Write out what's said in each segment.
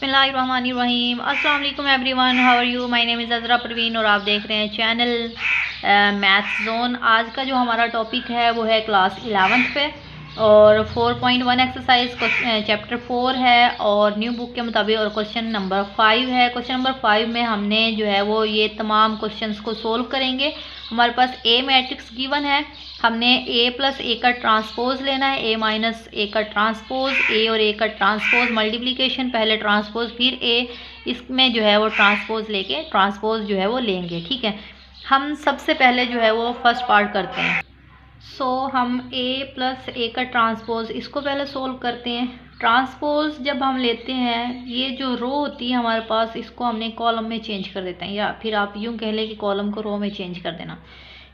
बिस्मिल्लाहिर्रहमानिर्रहीम। अस्सलाम वालेकुम everyone, how are you. My name is Azra Parveen और आप देख रहे हैं चैनल मैथ्स जोन। आज का जो हमारा टॉपिक है वो है क्लास 11th पे और 4.1 एक्सरसाइज चैप्टर 4 है और न्यू बुक के मुताबिक और क्वेश्चन नंबर 5 है। क्वेश्चन नंबर 5 में हमने जो है वो ये तमाम क्वेश्चंस को सोल्व करेंगे। हमारे पास ए मैट्रिक्स गिवन है, हमने ए प्लस ए का ट्रांसपोज लेना है, ए माइनस ए का ट्रांसपोज, ए और ए का ट्रांसपोज मल्टीप्लिकेशन, पहले ट्रांसपोज फिर ए, इसमें जो है वो ट्रांसपोज लेके ट्रांसपोज जो है वो लेंगे। ठीक है, हम सबसे पहले जो है वो फर्स्ट पार्ट करते हैं। हम ए प्लस ए का ट्रांसपोज इसको पहले सोल्व करते हैं। ट्रांसपोज जब हम लेते हैं, ये जो रो होती है हमारे पास, इसको हमने कॉलम में चेंज कर देते हैं, या फिर आप यूँ कह लें कि कॉलम को रो में चेंज कर देना।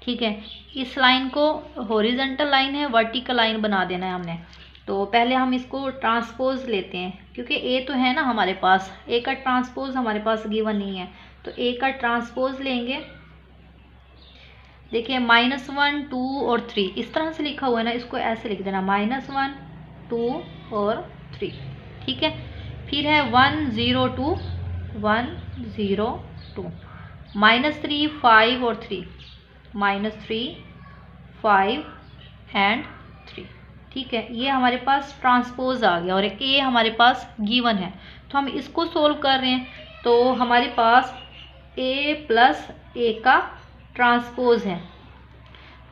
ठीक है, इस लाइन को हॉरिजॉन्टल लाइन है, वर्टिकल लाइन बना देना है हमने। तो पहले हम इसको ट्रांसपोज लेते हैं, क्योंकि ए तो है ना हमारे पास, ए का ट्रांसपोज हमारे पास गिवन नहीं है, तो ए का ट्रांसपोज लेंगे। देखिए -1 2 और 3 इस तरह से लिखा हुआ है ना, इसको ऐसे लिख देना -1 2 और 3। ठीक है, फिर है 1 0 2 1 0 2, -3 5 और 3, -3 5 एंड 3। ठीक है, ये हमारे पास ट्रांसपोज आ गया और ए हमारे पास गिवन है, तो हम इसको सोल्व कर रहे हैं। तो हमारे पास ए प्लस ए का ट्रांसपोज है,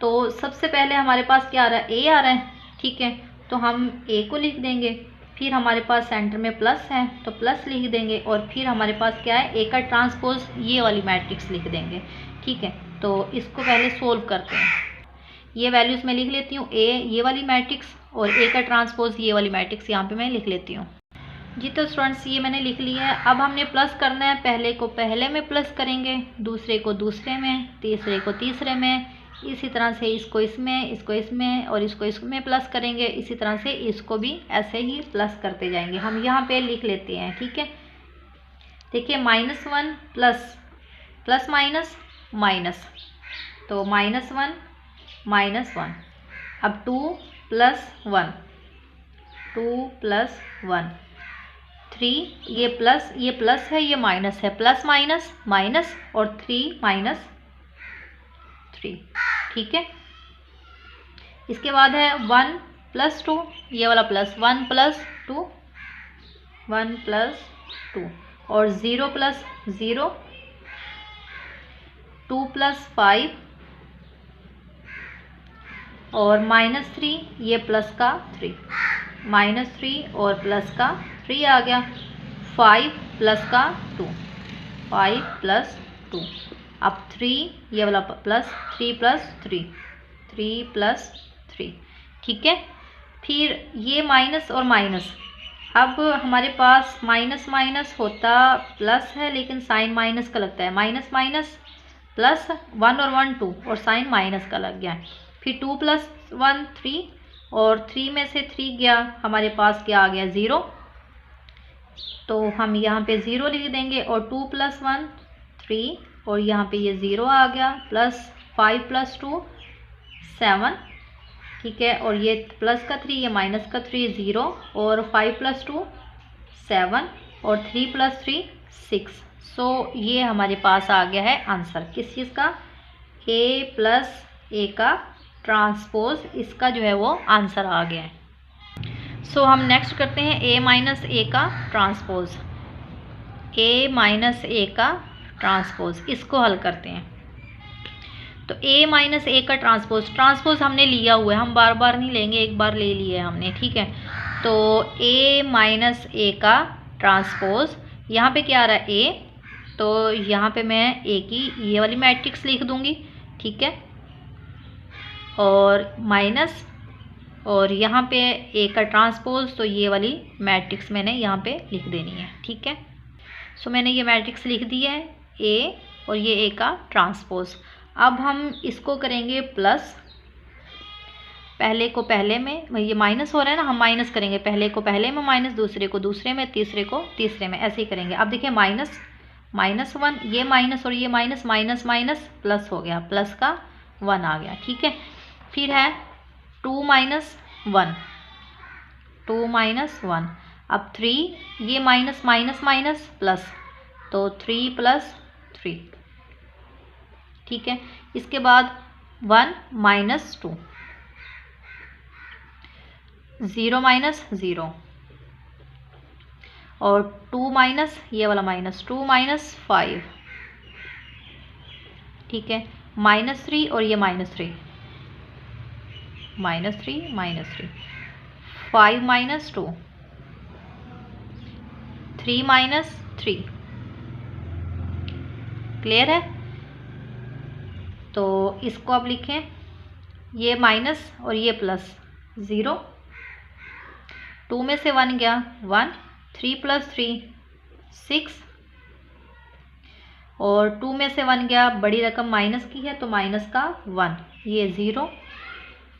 तो सबसे पहले हमारे पास क्या आ रहा है, ए आ रहा है। ठीक है, तो हम ए को लिख देंगे, फिर हमारे पास सेंटर में प्लस है तो प्लस लिख देंगे, और फिर हमारे पास क्या है, ए का ट्रांसपोज ये वाली मैट्रिक्स लिख देंगे। ठीक है, तो इसको पहले सोल्व करते हैं। ये वैल्यूज़ मैं लिख लेती हूँ, ए ये वाली मैट्रिक्स और ए का ट्रांसपोज ये वाली मैट्रिक्स यहाँ पे मैं लिख लेती हूँ। जी तो स्टूडेंट्स, ये मैंने लिख लिया है। अब हमने प्लस करना है, पहले को पहले में प्लस करेंगे, दूसरे को दूसरे में, तीसरे को तीसरे में, इसी तरह से इसको इसमें, इसको इसमें और इसको इसमें प्लस करेंगे। इसी तरह से इसको भी ऐसे ही प्लस करते जाएंगे। हम यहाँ पे लिख लेते हैं। ठीक है, देखिए -1 प्लस प्लस माइनस माइनस, तो -1 -1। अब 2 प्लस 1 2 प्लस 1 3, ये प्लस है, ये माइनस है, प्लस माइनस माइनस और 3 माइनस 3। ठीक है, इसके बाद है 1 प्लस 2, ये वाला प्लस, 1 प्लस 2 1 प्लस 2 और 0 प्लस 0 2 प्लस 5 और -3, ये प्लस का 3, -3 और प्लस का 3 आ गया, 5 प्लस का 2 5 प्लस 2। अब 3, ये वाला प्लस, 3 प्लस 3 3 प्लस 3। ठीक है, फिर ये माइनस और माइनस, अब हमारे पास माइनस माइनस होता प्लस है, लेकिन साइन माइनस का लगता है, माइनस माइनस प्लस 1 और 1 2 और साइन माइनस का लग गया। फिर 2 प्लस 1 3 और 3 में से 3 गया, हमारे पास क्या आ गया, 0, तो हम यहाँ पे 0 लिख देंगे। और 2 प्लस 1 3 और यहाँ पे ये 0 आ गया, प्लस 5 प्लस 2 7। ठीक है, और ये प्लस का 3, ये माइनस का 3 0 और 5 प्लस 2 7 और 3 प्लस 3 6। ये हमारे पास आ गया है आंसर किस चीज़ का, ए प्लस ए का ट्रांसपोज, इसका जो है वो आंसर आ गया है। हम नेक्स्ट करते हैं ए माइनस ए का ट्रांसपोज, ए माइनस ए का ट्रांसपोज, इसको हल करते हैं। तो ए माइनस ए का ट्रांसपोज हमने लिया हुआ है, हम बार बार नहीं लेंगे, एक बार ले लिए हमने। ठीक है, तो ए माइनस ए का ट्रांसपोज, यहाँ पे क्या आ रहा है, ए, तो यहाँ पे मैं ए की ये वाली मैट्रिक्स लिख दूँगी। ठीक है, और माइनस, और यहाँ पे ए का ट्रांसपोज, तो ये वाली मैट्रिक्स मैंने यहाँ पे लिख देनी है। ठीक है, मैंने ये मैट्रिक्स लिख दी है, ए और ये ए का ट्रांसपोज। अब हम इसको करेंगे प्लस, पहले को पहले में, ये माइनस हो रहा है ना, हम माइनस करेंगे, पहले को पहले में माइनस, दूसरे को दूसरे में, तीसरे को तीसरे में, ऐसे ही करेंगे। अब देखिए -1, ये माइनस और ये माइनस, माइनस माइनस प्लस हो गया, प्लस का 1 आ गया। ठीक है, फिर है 2 - 1 2 - 1, अब 3, ये माइनस माइनस माइनस प्लस, तो 3 + 3। ठीक है, इसके बाद 1 - 2, 0 - 0 और 2 माइनस ये वाला माइनस, 2 - 5। ठीक है, -3 और ये -3, -3 -3, 5 - 2, 3 - 3। क्लियर है? तो इसको आप लिखें, ये माइनस और ये प्लस, 0, 2 में से 1 गया 1, 3 + 3 6, और 2 में से 1 गया, बड़ी रकम माइनस की है तो माइनस का 1, ये 0,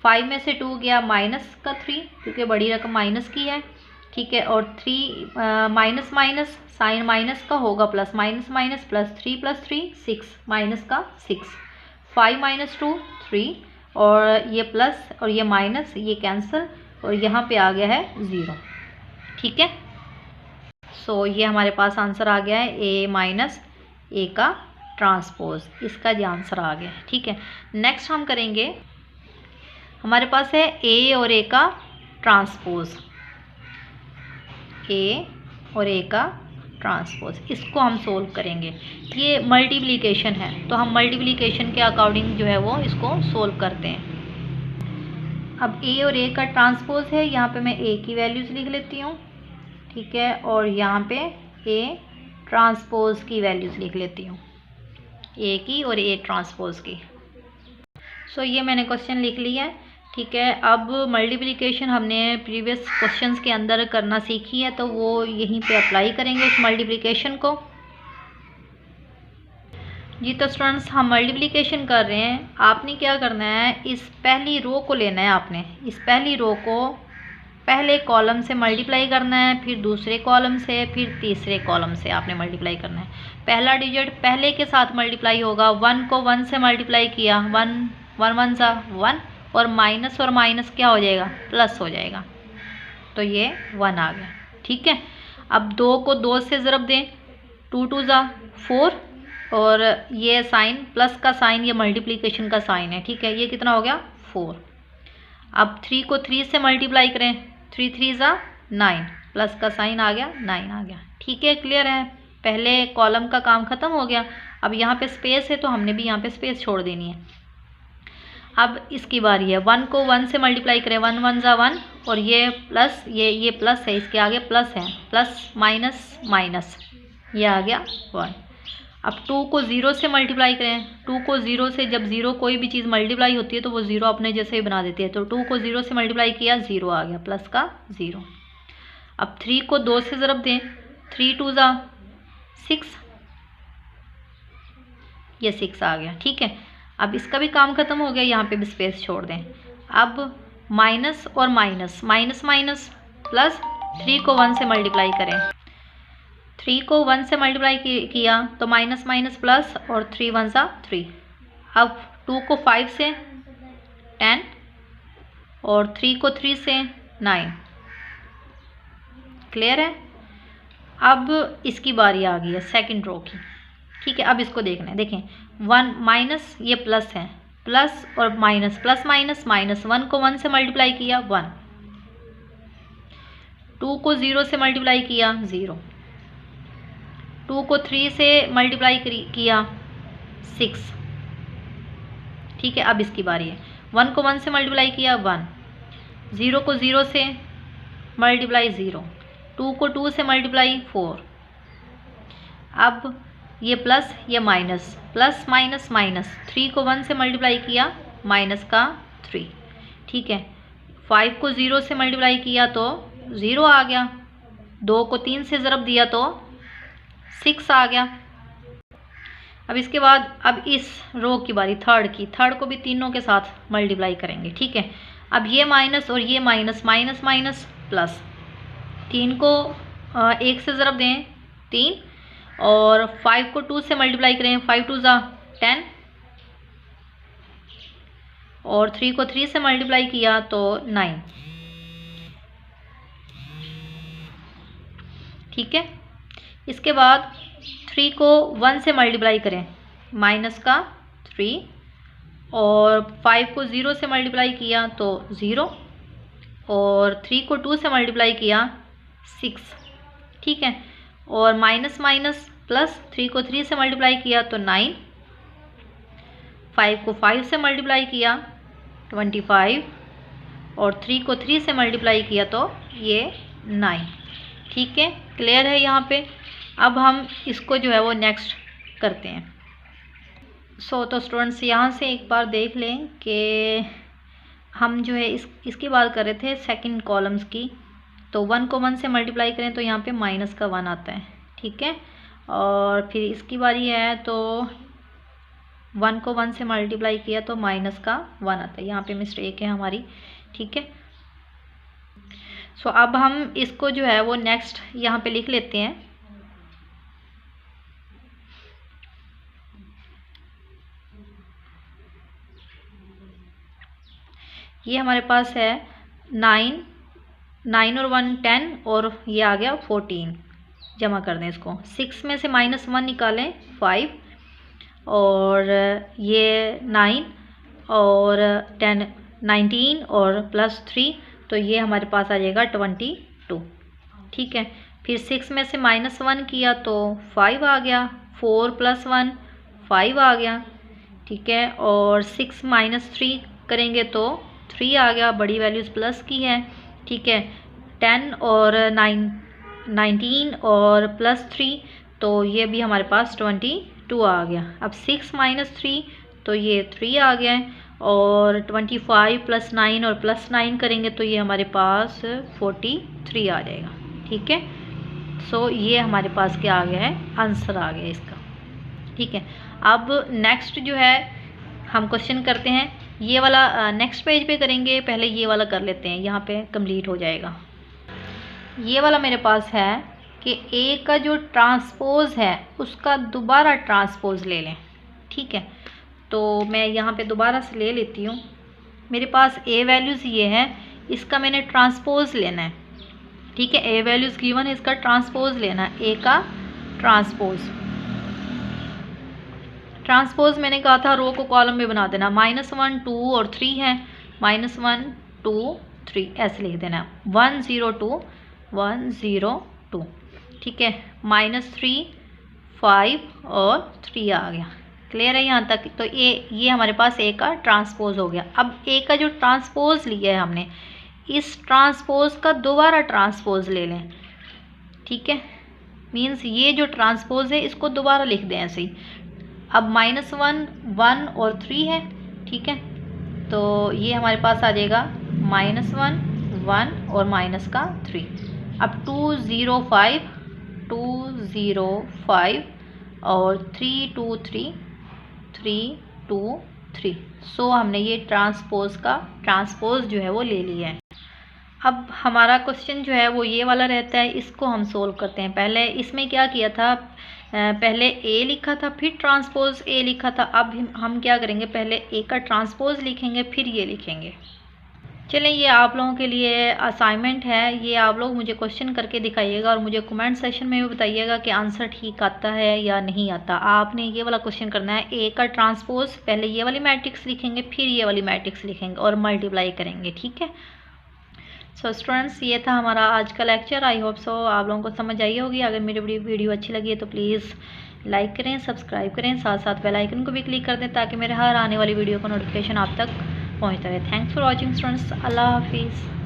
5 में से 2 गया माइनस का 3 क्योंकि बड़ी रकम माइनस की है। ठीक है, और 3 माइनस माइनस साइन माइनस का होगा plus, minus minus plus, 3 + 3 6, minus का 6, 5 - 2 3, और ये प्लस और ये माइनस ये कैंसिल, और यहाँ पे आ गया है 0। ठीक है, सो ये हमारे पास आंसर आ गया है A - A का ट्रांसपोज, इसका ये आंसर आ गया है। ठीक है, नेक्स्ट हम करेंगे, हमारे पास है A और A का ट्रांसपोज, A और A का ट्रांसपोज, इसको हम सोल्व करेंगे। ये मल्टीप्लिकेशन है तो हम मल्टीप्लिकेशन के अकॉर्डिंग जो है वो इसको सोल्व करते हैं। अब A और A का ट्रांसपोज है, यहाँ पे मैं A की वैल्यूज़ लिख लेती हूँ। ठीक है, और यहाँ पे A ट्रांसपोज की वैल्यूज़ लिख लेती हूँ, A की और A ट्रांसपोज की। सो ये मैंने क्वेश्चन लिख लिया है। ठीक है, अब मल्टीप्लिकेशन हमने प्रीवियस क्वेश्चंस के अंदर करना सीखी है तो वो यहीं पे अप्लाई करेंगे उस मल्टीप्लिकेशन को। जी तो स्टूडेंट्स, हम मल्टीप्लिकेशन कर रहे हैं, आपने क्या करना है, इस पहली रो को लेना है, आपने इस पहली रो को पहले कॉलम से मल्टीप्लाई करना है, फिर दूसरे कॉलम से, फिर तीसरे कॉलम से आपने मल्टीप्लाई करना है। पहला डिजिट पहले के साथ मल्टीप्लाई होगा, 1 को 1 से मल्टीप्लाई किया, 1 1 = 1, और माइनस और माइनस क्या हो जाएगा, प्लस हो जाएगा, तो ये 1 आ गया। ठीक है, अब 2 को 2 से ज़रब दें, 2 2 = 4, और ये साइन प्लस का साइन, ये मल्टीप्लिकेशन का साइन है। ठीक है, ये कितना हो गया 4। अब 3 को 3 से मल्टीप्लाई करें, 3 3 = 9, प्लस का साइन आ गया, 9 आ गया। ठीक है, क्लियर है, पहले कॉलम का काम ख़त्म हो गया। अब यहाँ पे स्पेस है तो हमने भी यहाँ पे स्पेस छोड़ देनी है। अब इसकी बारी है, 1 को 1 से मल्टीप्लाई करें, 1 1 = 1, और ये प्लस ये प्लस है, इसके आगे प्लस है, प्लस माइनस माइनस, ये आ गया 1। अब 2 को 0 से मल्टीप्लाई करें, 2 को 0 से, जब 0 कोई भी चीज़ मल्टीप्लाई होती है तो वो 0 अपने जैसे ही बना देती है, तो 2 को 0 से मल्टीप्लाई किया, 0 आ गया, प्लस का 0। अब 3 को 2 से ज़रब दें, 3 2 = 6, ये 6 आ गया। ठीक है, अब इसका भी काम ख़त्म हो गया, यहाँ पे भी स्पेस छोड़ दें। अब माइनस और माइनस, माइनस माइनस प्लस, 3 को 1 से मल्टीप्लाई करें, 3 को 1 से मल्टीप्लाई किया तो माइनस माइनस प्लस, और 3 1 = 3। अब 2 को 5 से 10, और 3 को 3 से 9। क्लियर है, अब इसकी बारी आ गई है सेकंड रो की। ठीक है, अब इसको देखना है, देखें 1 माइनस ये प्लस है, प्लस और माइनस, प्लस माइनस माइनस, 1 को 1 से मल्टीप्लाई किया 1, 2 को 0 से मल्टीप्लाई किया 0, 2 को 3 से मल्टीप्लाई किया 6। ठीक है, अब इसकी बारी है, 1 को 1 से मल्टीप्लाई किया 1, 0 को 0 से मल्टीप्लाई 0, 2 को 2 से मल्टीप्लाई 4। अब ये प्लस ये माइनस, प्लस माइनस माइनस, 3 को 1 से मल्टीप्लाई किया, माइनस का 3। ठीक है, 5 को 0 से मल्टीप्लाई किया तो 0 आ गया, 2 को 3 से ज़रब दिया तो 6 आ गया। अब इसके बाद अब इस रो की बारी, थर्ड को भी तीनों के साथ मल्टीप्लाई करेंगे। ठीक है, अब ये माइनस और ये माइनस, माइनस माइनस प्लस, 3 को 1 से ज़रब दें 3, और 5 को 2 से मल्टीप्लाई करें, 5 2 = 10, और 3 को 3 से मल्टीप्लाई किया तो 9। ठीक है। इसके बाद 3 को 1 से मल्टीप्लाई करें, माइनस का 3, और 5 को 0 से मल्टीप्लाई किया तो 0, और 3 को 2 से मल्टीप्लाई किया 6, ठीक है। और माइनस माइनस प्लस, 3 को 3 से मल्टीप्लाई किया तो 9, 5 को 5 से मल्टीप्लाई किया 25, और 3 को 3 से मल्टीप्लाई किया तो ये 9, ठीक है। क्लियर है यहाँ पे। अब हम इसको जो है वो नेक्स्ट करते हैं। तो स्टूडेंट्स यहाँ से एक बार देख लें कि हम जो है इसकी बात कर रहे थे सेकंड कॉलम्स की। तो 1 को 1 से मल्टीप्लाई करें तो यहाँ पे माइनस का 1 आता है, ठीक है। और फिर इसकी बारी है तो 1 को 1 से मल्टीप्लाई किया तो माइनस का 1 आता है, यहाँ पे मिस्टेक है हमारी, ठीक है। अब हम इसको जो है वो नेक्स्ट यहाँ पे लिख लेते हैं। ये हमारे पास है 9 और 1 10, और ये आ गया 14। जमा कर दें इसको। 6 में से -1 निकालें 5, और ये 9 और 10 19 और प्लस 3, तो ये हमारे पास आ जाएगा 22, ठीक है। फिर 6 में से -1 किया तो 5 आ गया, 4 + 1 5 आ गया, ठीक है। और 6 - 3 करेंगे तो 3 आ गया, बड़ी वैल्यूज़ प्लस की है, ठीक है। 10 और 19 और प्लस 3, तो ये भी हमारे पास 22 आ गया। अब 6 - 3 तो ये 3 आ गया है, और 25 + 9 और प्लस 9 करेंगे तो ये हमारे पास 43 आ जाएगा, ठीक है। ये हमारे पास क्या आ गया है, आंसर आ गया इसका, ठीक है। अब नेक्स्ट जो है हम क्वेश्चन करते हैं, ये वाला नेक्स्ट पेज पे करेंगे, पहले ये वाला कर लेते हैं, यहाँ पे कंप्लीट हो जाएगा। ये वाला मेरे पास है कि ए का जो ट्रांसपोज है उसका दोबारा ट्रांसपोज ले लें, ठीक है। तो मैं यहाँ पे दोबारा से ले लेती हूँ। मेरे पास ए वैल्यूज़ ये है, इसका मैंने ट्रांसपोज लेना है, ठीक है। ए वैल्यूज़ गिवन है, इसका ट्रांसपोज लेना है, ए का ट्रांसपोज मैंने कहा था रो को कॉलम में बना देना। -1 2 और 3 है, -1 2 3 ऐसे लिख देना, 1 0 2 1 0 2, ठीक है। -3 5 और 3 आ गया। क्लियर है यहाँ तक। तो ये हमारे पास ए का ट्रांसपोज हो गया। अब ए का जो ट्रांसपोज लिया है हमने, इस ट्रांसपोज का दोबारा ट्रांसपोज ले लें, ठीक है। मीन्स ये जो ट्रांसपोज है इसको दोबारा लिख दें ऐसे ही। अब -1 1 और 3 है, ठीक है। तो ये हमारे पास आ जाएगा -1 1 और -3। अब 2 0 5 2 0 5 और 3 2 3 3 2 3। हमने ये ट्रांसपोज जो है वो ले लिया है। अब हमारा क्वेश्चन जो है वो ये वाला रहता है, इसको हम सोल्व करते हैं। पहले इसमें क्या किया था, पहले ए लिखा था, फिर ट्रांसपोज ए लिखा था। अब हम क्या करेंगे, पहले ए का ट्रांसपोज लिखेंगे, फिर ये लिखेंगे। चलें, ये आप लोगों के लिए असाइनमेंट है, ये आप लोग मुझे क्वेश्चन करके दिखाइएगा और मुझे कमेंट सेक्शन में भी बताइएगा कि आंसर ठीक आता है या नहीं आता। आपने ये वाला क्वेश्चन करना है, ए का ट्रांसपोज, पहले ये वाली मैट्रिक्स लिखेंगे, फिर ये वाली मैट्रिक्स लिखेंगे और मल्टीप्लाई करेंगे, ठीक है। स्टूडेंट्स, ये था हमारा आज का लेक्चर। आई होप सो आप लोगों को समझ आई होगी। अगर मेरी वीडियो अच्छी लगी है तो प्लीज़ लाइक करें, सब्सक्राइब करें, साथ साथ बेल आइकन को भी क्लिक कर दें ताकि मेरे हर आने वाली वीडियो का नोटिफिकेशन आप तक पहुंचता रहे। Thanks for watching students. अल्लाह हाफिज़।